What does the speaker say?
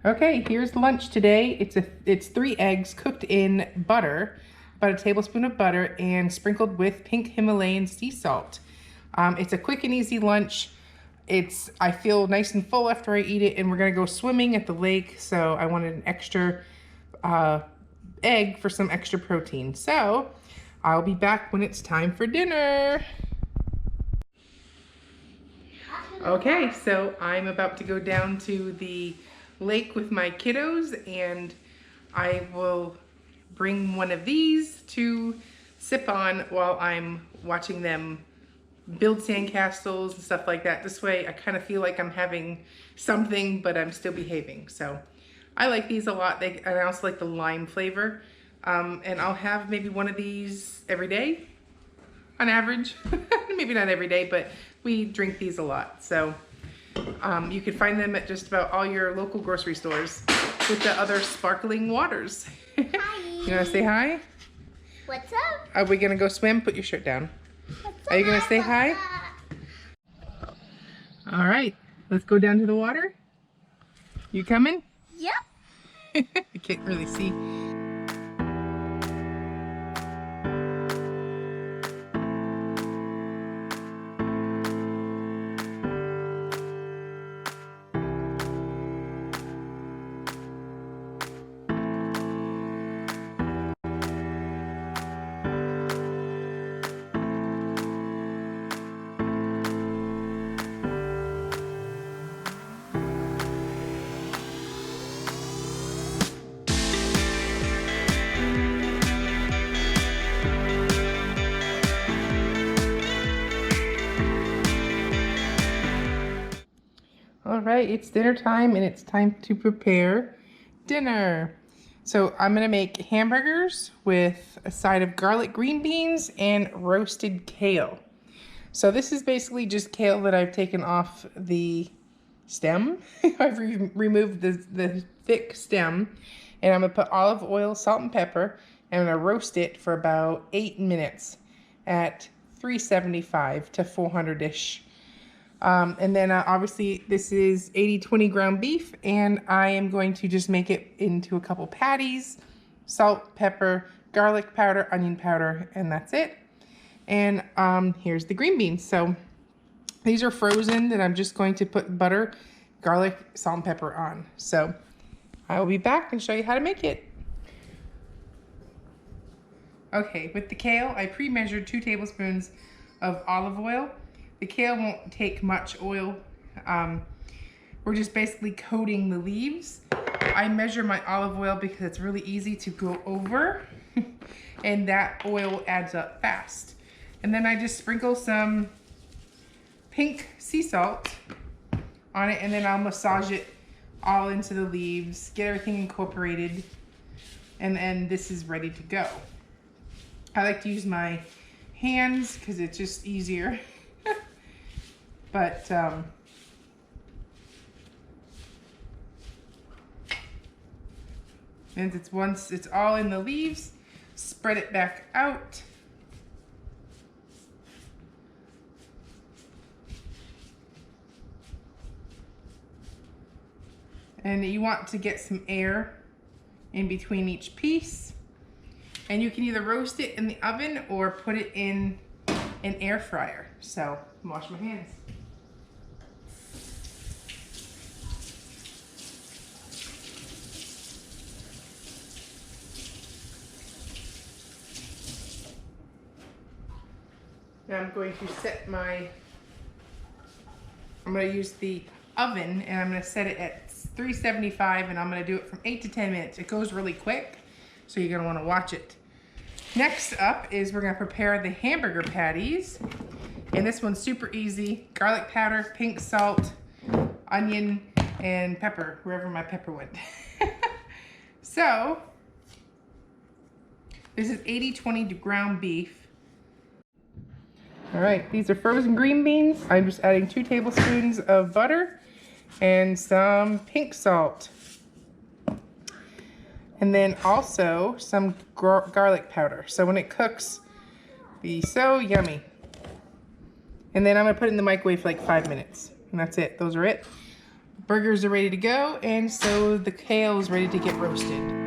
Okay, here's lunch today. It's 3 eggs cooked in butter, about a tablespoon of butter, and sprinkled with pink Himalayan sea salt. It's a quick and easy lunch. I feel nice and full after I eat it, and we're gonna go swimming at the lake, so I wanted an extra egg for some extra protein. So I'll be back when it's time for dinner. Okay, so I'm about to go down to the lake with my kiddos, and I will bring one of these to sip on while I'm watching them build sandcastles and stuff like that. This way I kind of feel like I'm having something, but I'm still behaving. So I like these a lot. And I also like the lime flavor. And I'll have maybe one of these every day on average. Maybe not every day, but we drink these a lot. So you can find them at just about all your local grocery stores with the other sparkling waters. Hi. You wanna say hi? What's up? Are we gonna go swim? Put your shirt down. Are you gonna say hi? All right, let's go down to the water. You coming? Yep. I can't really see. All right, it's dinner time, and it's time to prepare dinner. So I'm gonna make hamburgers with a side of garlic green beans and roasted kale. So this is basically just kale that I've taken off the stem. I've removed the thick stem, and I'm gonna put olive oil, salt, and pepper, and I'm gonna roast it for about 8 minutes at 375 to 400-ish. And then obviously this is 80-20 ground beef, and I am going to just make it into a couple patties, salt, pepper, garlic powder, onion powder, and that's it. And here's the green beans. So these are frozen that I'm just going to put butter, garlic, salt, and pepper on. So I will be back and show you how to make it. Okay, with the kale, I pre-measured 2 tablespoons of olive oil. The kale won't take much oil. We're just basically coating the leaves. I measure my olive oil because it's really easy to go over and that oil adds up fast. And then I just sprinkle some pink sea salt on it, and then I'll massage it all into the leaves, get everything incorporated, and then this is ready to go. I like to use my hands because it's just easier. But and once it's all in the leaves, spread it back out. And you want to get some air in between each piece. And you can either roast it in the oven or put it in an air fryer. So, wash my hands. Now I'm going to use the oven, and I'm going to set it at 375, and I'm going to do it from 8 to 10 minutes. It goes really quick, so you're going to want to watch it. Next up is we're going to prepare the hamburger patties, and this one's super easy. Garlic powder, pink salt, onion, and pepper, wherever my pepper went. So this is 80-20 ground beef. All right, these are frozen green beans. I'm just adding 2 tablespoons of butter and some pink salt. And then also some garlic powder. So when it cooks, be so yummy. And then I'm gonna put it in the microwave for like 5 minutes. And that's it, those are it. burgers are ready to go, and so the kale is ready to get roasted.